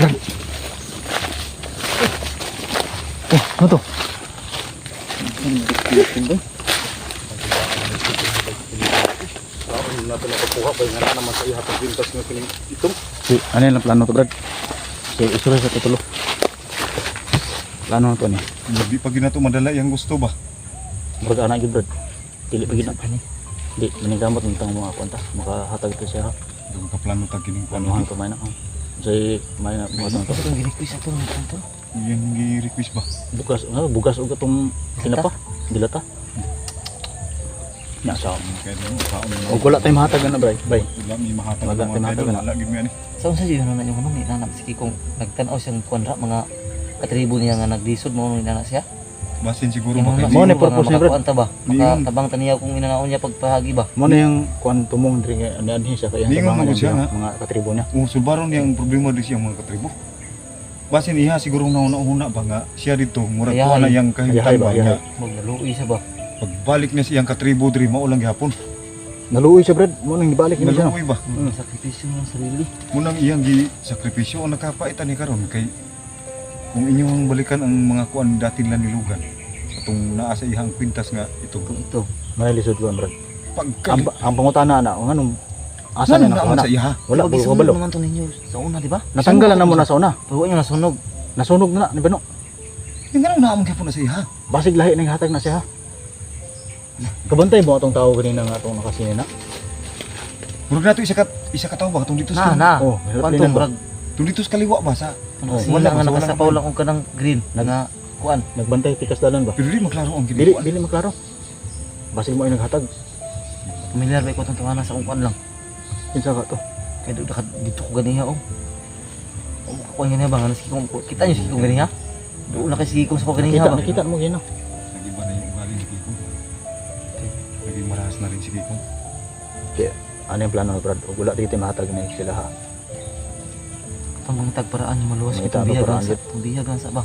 Brad. Ano to? Si, ano yung plano to, Brad? Si isura sa tutulo. Plano to ni. Hindi pa ginato madala yang gusto ba? Brad, anak yun, Brad. Dili pa gina. Di, manigamot ng tang mga kwanta. Makahatag to siya. Doon ka plano ta kining Planuhan ko may na. Say, may na mga tang to. Ito ang ginikwis ato ng kanto. Yang gi-request ba? Bukas og itong tinapa. Dilata. Nasa. Kaya din kaon na. Og wala tayong mahatag na, Brad. Bye. Wala mi mahatag Wala mga tayong mahatag idol. na. Wala gid mi ani. Saan sa yun na yung ano, ni nanak sige kung nagtanaw siyang kuwanra, mga katribo niya nga nagdisod mo ni nanak siya. Basin siguro Yung ba mga Mo kay ni purpose niya, Brad. makakuanta ba? Niyon. Makatabang taniya kung inanaon niya pagpahagi ba? Mo na yung kuan tumong diri nga ani siya kaya Ningon tabangan mo siya, niya, ha? mga katribo niya. Sulbaron yang problema di siyang mga katribo. Basin iha siguro nauna ba nga siya dito murag Ayahay. ko na yang Ayahay kahitan ba, ba ayahay. niya. Magnaluoy siya ba? Pagbalik niya siyang katribo diri mao lang gihapon. Naluoy siya, Brad. Mo nang ibalik niya siya. Naluoy ba? Sakripisyo ng sarili. Munang iyang gi sakripisyo ang nakapaitan ni karon kay kung inyong balikan ang mga kuan dati nila nilugan atong naa sa ihang kwintas nga ito Kung ito. Manalisod ko, Brad. pagkalit Ang pangutana na, ang anong asa ano na naman na? sa iha Wala Pag bulo isunog kabalo. naman to ninyo sa una, di ba? Natanggalan na mo na sa una. Pagwa niyo nasunog. Nasunog na ni Bano. yung ano naman gyapon na sa iha Basig lahi nang hatag na siya. Kabantay mo atong tao kanina nga atong nakasinin na. murag nato isa ka tawo ba katong dito sa Na. Oh, Kwanto hilap brag. tong dito sa kaliwa ba sa Ano Oh, sila wala, nga wala nakasapaw naman. lang kung kanang green. Nga kuan. Nagbantay pikas dalan ba? pero di maklaro ang Dili ginikuan dili maklaro. Basig mo ay naghatag. Familiar ba ko itong tunganan sa kung kuan lang. Kinsa ka to? Kaya dito ko ganiha oh. Kuan niya ba nga sige kung kita niyo sige kung ganiha. Doon na kasi kung sa ko ganiha ba. Nakita mo gina. nagiba na yung ugali ni Kiko naging marahas na rin si Kiko Ano yung plano, Brad? O wala dito mahatag na sila ha. Itong mga tagparaan yung maluwas Mga itong tagparaan biyagan sa yun. itong biyagan sa ba.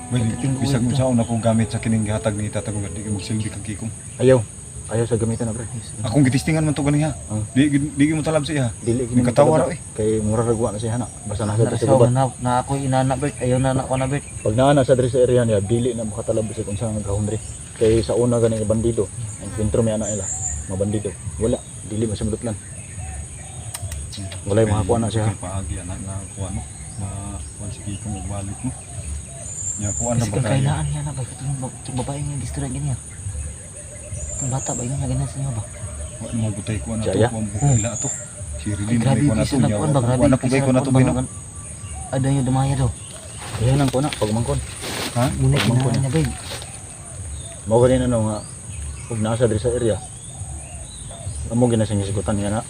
well Tingko bisag mo ito. sa una kong gamit sa kining gihatag ni tatag nga di ka magsilbi kang Kiko Ayaw. Ayaw sa gamitan na, Brad. akong gitistingan man to ganiha Oh. di mo talab sa iha Dili Yung katawa raw eh. Kay mura ragwa na siya na. Basta nasa sa Narasaw gubat. na ako inana Bert. Ayaw na anak ko na Bert. Pag naana sa diri sa area niya, dili na makatalab sa kung saan nagkahon diri. Kay sa una gani nga bandido, ang kwentro may anak nila, mga bandido. Wala, dili man siya madutlan. Wala yung makakuha na siya. paagi anak na kuha no kuha si Kiko magbalik mo nya kuha na Kasi ba kung kayo kailangan niya na ba. Itong babae niya gistura ganyan. Itong bata ba yun na ganyan sa inyo ba? Wa mo butay ko na to, Jaya? wa mo bukaila to. Si Ay, Rilin grabe ko na bisa to niya. nagkuhan ba? Grabe Wa na pugay ko na to bino. Ada yung dumaya daw. Iyan ang kuna, pagmangkon. Ha? Muna Pagmangkon kinaan niya babe. Mao ganin ano nga, pag nasa diri sa area, amo gina sing sigutan niya na.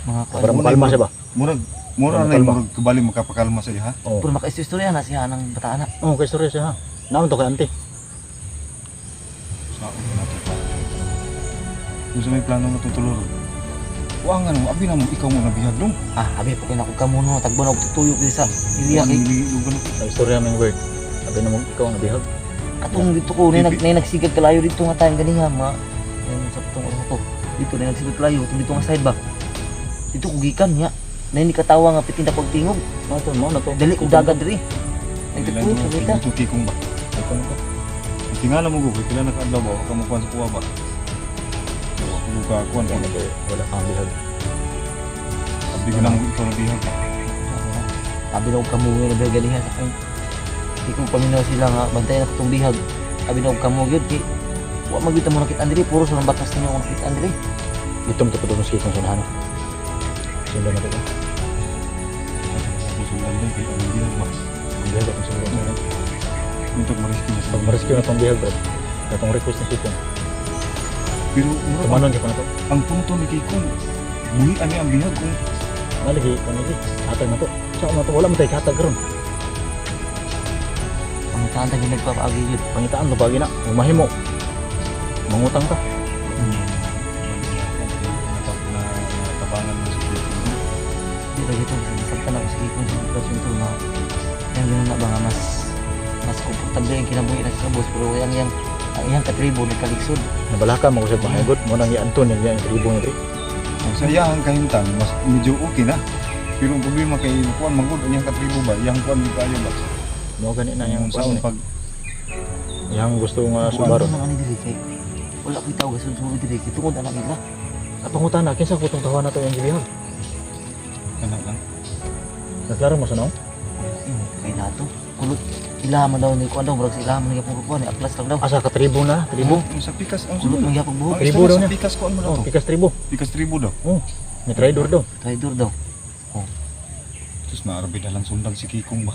Mga Para kuwan. makalma siya ba? Murag Wala na makalma. murag kabali makapakalma sa iha. Oo. Puro makaistorya na siya ng bataan na. Oh, kay storya siya ha. Naman to kay auntie. Sa ako na to. Kung sa may plano na tutuluro. Wa nga no, abi na mo ikaw mo nabihag dong. Ah, abi po kinako ka muna. Tagbo na og tuyo dito sa iliya kay. Sa storya may word. Sabi na mo ikaw ang bihag. Katong dito ko nay nagsigag kalayo dito nga time ganiha ma. Yung sa putong oras ko. Dito na nagsigag kalayo dito nga side ba. Dito ko gikan niya. Nay ni katawa nga pitinda pagtingog. Mao to, mao na to. Dali og dagat diri. Ilan Nagtutuyo mo sa kita. ito kikong ba? Ito na to. Tingala mo go, pila na kaadlaw ba ka mo kuan sa kuha ba? Ako ka kuan Wala to, wala kang bihag. Abi ka na mo ikaw nabihag. Abi na og kamo nga na ganiha sa kung di ko paminaw sila nga bantayan ako tong bihag. Abi na og kamo gyud kay wa magita mo nakita andiri puro sa batas ninyo ako nakita andiri. Dito mo to padung sa kitang sunahan. Sundan na to. Ako sundan din kay ang bihag ba. Ang bihag atong sundan. Untuk ma-rescue na Pag ma-rescue na itong bihag, Brad, itong request na kitong. Pero mura Kumanon siya pa na to. ang punto ni Kikong buhi ani ang bihag kung Nalagi, kanagi, hatag na to. Saan na to? Wala mo tayo hatag karon. Pangitaan tayo nagpapaagi yun. Pangitaan, lubagi na. Umahimo. Mangutang ka. natabangan mo si Kikong. Di ba ito, sasaktan ako sa ikon sa sitwasyon ito na yung gano'n na ba nga mas komportable yung kinabuhi na sa bus pero yung katribo nagkaliksod. Nabalaka mo ko siya pangagot. Mo nang ianton yung tribong ito. Ang saya ang kahintang mas medyo okay na. Pero ang problema kay kuan magud iyang katribo ba, iyang kuan di kayo ba. Mo gani na yung Sa kuan. pag Yang gusto nga Kuan. Subaru. Ano naman ni diri kay wala ko tawag sa sunod diri kay tungod anak nila. At pangutan na kinsa kutong tawa na to yung gibihag. kana lang. Naklaro mo sa naong? Kay nato. Kulot ilaman daw ni kuan daw murag sa ilaman ni puro kuan atlas lang daw. Asa ka tribo na, tribo. Yung sa pikas ang Kulot sunod. man gyapon buhok. Tribo daw Sa niya. pikas kuan mo daw Oh, to. pikas tribo. Pikas tribo daw. Oh, may traidor daw. Traidor daw. Terus naarabi na lang sundang si Kikong ba.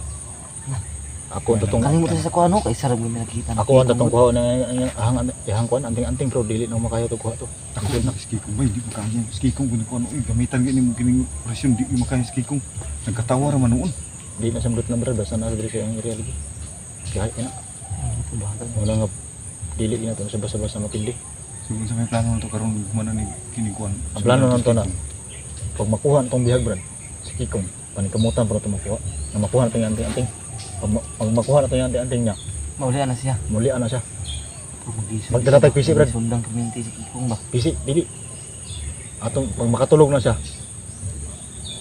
Ako ang tatong Kani mo to sa kuan no kay sarag mo nakita. ako ang tatong kuha na ahang kuan anting-anting pero dili na makayo to kuha to. Ako na si Kikong ba, hindi mo kaya si Kikong kung ano, gamitan gini mo kining operasyon, di mo kaya si Kikong. Nagkatawa raman noon. Di na samdot na brad basta na diri sa yung area lagi. Kaya ina Ito ba? wala nga dili na to sa basa-basa matindi. So kung sa may plano nito karon gumana ni kining kuan. Ang plano nito na pag makuha tong bihag brad si Kikong panikamutan para to makuha. Na makuha natin yung anting-anting. Pag makuha natin yung anting-anting niya, Mauli na siya. muli na siya. Magdala Magdala tag PC, Brad. Sundang community si Kikong ba? Pisi, dili. Atong pag makatulog na siya.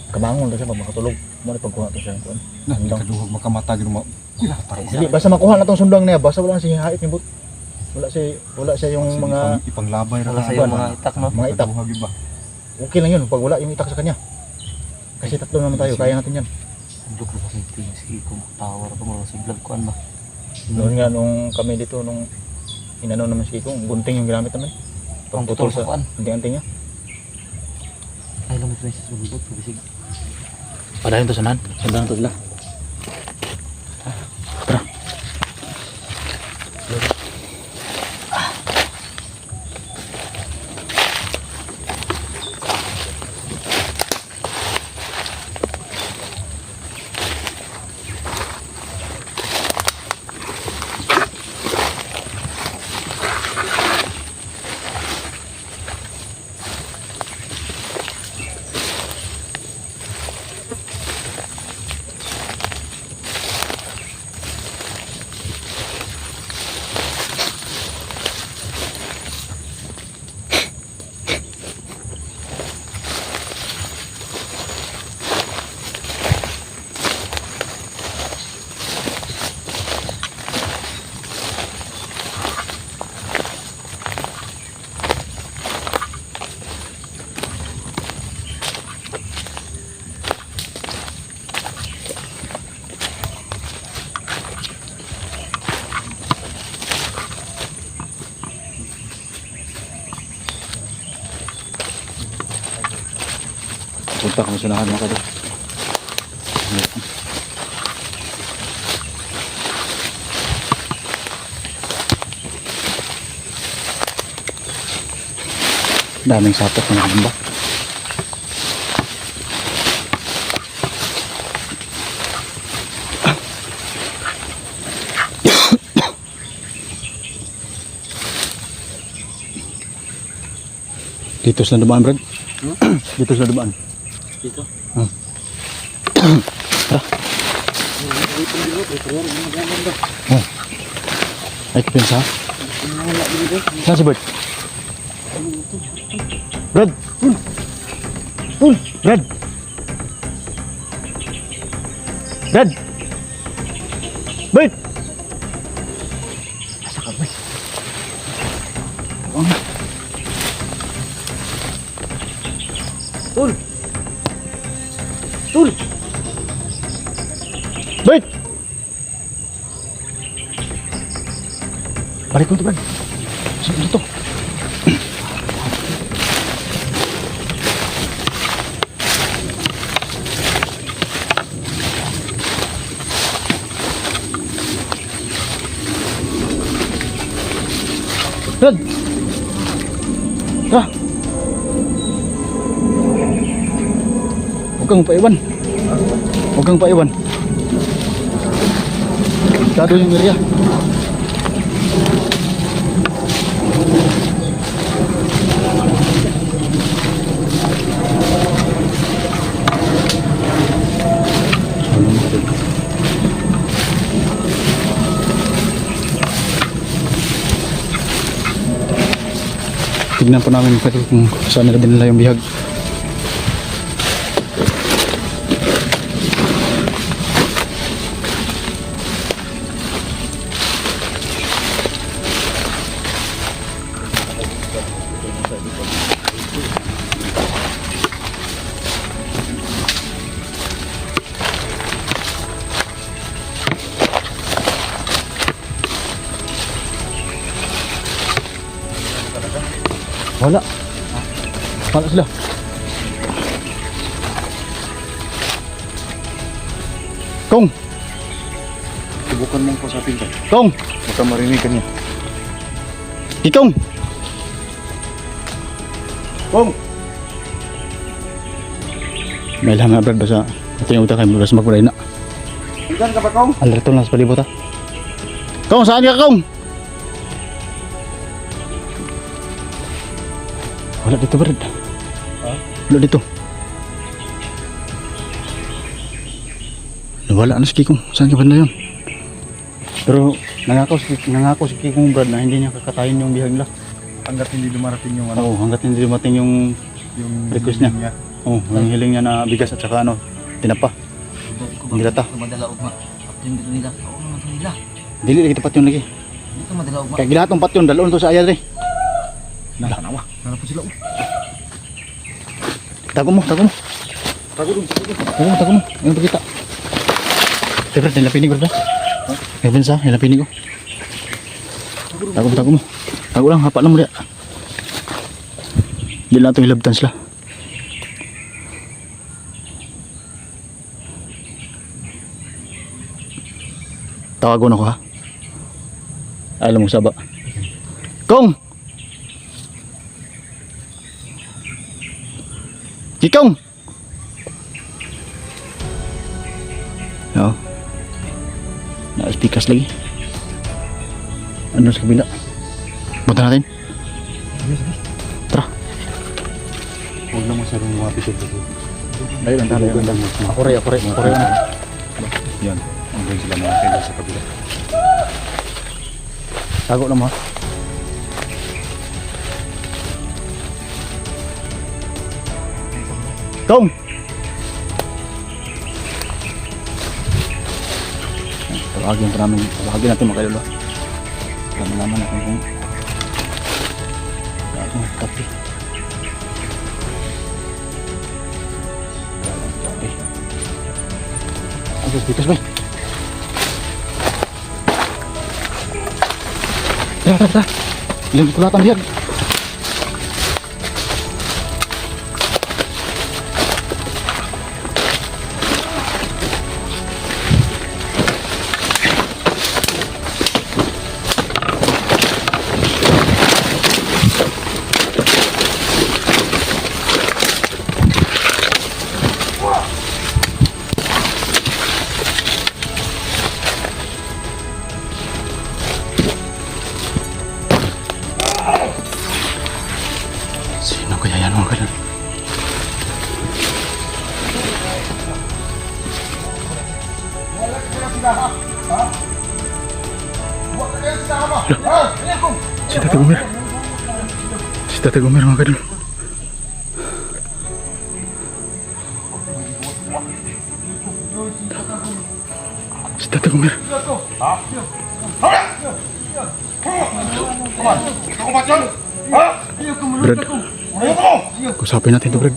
Kamangon na siya pag makatulog. Mo ni pagkuha to siya kuan. Na Sundang. kaduhog makamata gyud mo. Kuya parang Dili basta makuha na tong sundang niya, basta wala siya hait ni but. Wala siya yung mga ipanglabay ra Wala ka. sa iyo mga itak no. mga itak. Kaduhog gyud ba. Okay lang yun pag wala yung itak sa kanya. Kasi tatlo naman tayo, kaya natin yan. Duk ko kasi tingin si Kikong power pa mo sa vlog kuan ba? Noon nga nung kami dito nung inano naman si Kikong, gunting yung ginamit naman. Ang Pagputol putol sa sa kuan. anting-anting niya. Ay lang mo sa sulubot bisig. Padayon to sanan, sundan to sila. Tara. Punta kami sa nahan mga kadol. Daming sapot ng hamba. Dito sila dumaan, Brad. Dito sila dumaan. Dito. Ay, kapensa. Saan si Bert? Brad! Brad! Brad! Bert! Asa ka, Bert? Oo nga. Tul! Tul! Bert! Balik ko ito, Brad. Saan dito? Brad! Tara! Huwag kang paiwan. Huwag kang paiwan. Delikado yung area. Tignan po namin kung saan nila dinala yung bihag. Wala. Wala sila. Kong! Subukan mong kausapin ka. Kong! Baka marinig ka niya. Kikong! Kong! May lang nga brad basta ito yung utak kay Muras magpulay na. Ikan ka ba, Kong? Alerto lang sa palibot ha. Kong, saan ka Kong? Wala dito brad. Wala dito. Wala na si Kikong. Saan ka banda yun? Pero nangako si Kikong brad na hindi niya kakatayin yung bihag nila. Hanggat hindi dumarating yung Oo, hanggat hindi dumating yung request niya. Oh, yung hiling niya na bigas at saka ano, tinapa. Hindi lata. Madala ugma. Apto yung dito nila. Oo naman ito nila. Dili lagi tapat yun lagi. Dito madala ugma. Kaya gilatong pat yun, dalon to sa ayat eh. Nakanawa. Nanapo sila. Tago mo. Tago dun. Tago mo. Ayun pakita. Pero nilapinig ko na. Ngayon sa, nilapinig ko. Tago mo. Tago lang, hapa lang mo diya. Hindi lang itong hilabtan sila. Tawagon ako ha. Alam mo saba. Kong! Kikong! Oo. Naka-speakers lagi. Ano sa kabila? Punta natin. Tara. Huwag lang masyadong lumapit ito. Ayun lang. Ako rin. Yan. Hanggang sila mga kailan sa kabila. Tago lang mo ha. Kong! Tawagin natin mga kailolo. Para malaman natin kung ano kape. Ano bitas ba? Tara. Ilang kulatan diyan. Sino kaya yan mga kailolo? Si Tate Gomer mga kailolo. Si Tate Gomer. Brad, kusapin natin to Brad.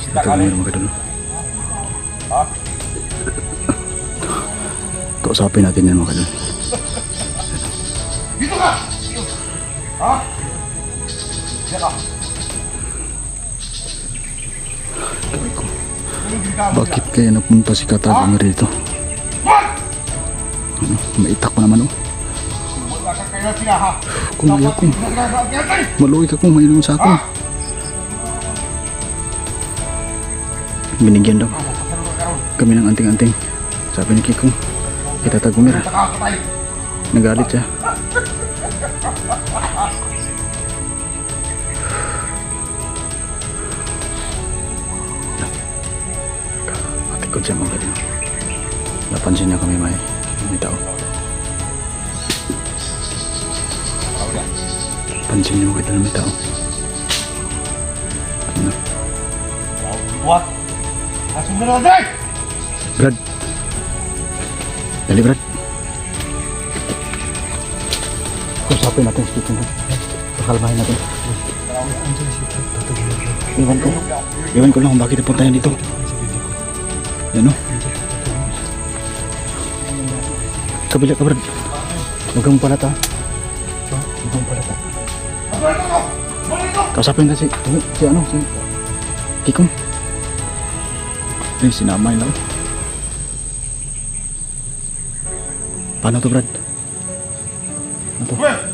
Si Tate Gomer mga kailolo. Kausapin natin yan mga kailolo. Bakit kaya napunta si Katagomer dito? Ano, maitak pa naman oh. Kung maluwi ka kung mayroon sa akin. Binigyan daw kami ng anting-anting. Sabi ni Kikong kay Katagomer. Nagalit siya. Matikod siya mga ganyan. Napansin niya kami may tao. Pansin niya mga ganyan may tao. Ano? What? Asong na natin! Brad. Dali Brad. Kusapin natin si Kikong. Pakalmahin natin. Iwan ko. Iwan ko lang kung bakit napunta yan dito. Yan o. Kabila ka, Brad. Huwag kang palata. Huwag kang palata. Kausapin ka si Kikong. Eh, sinamay lang. Paano to, Brad? Ano to?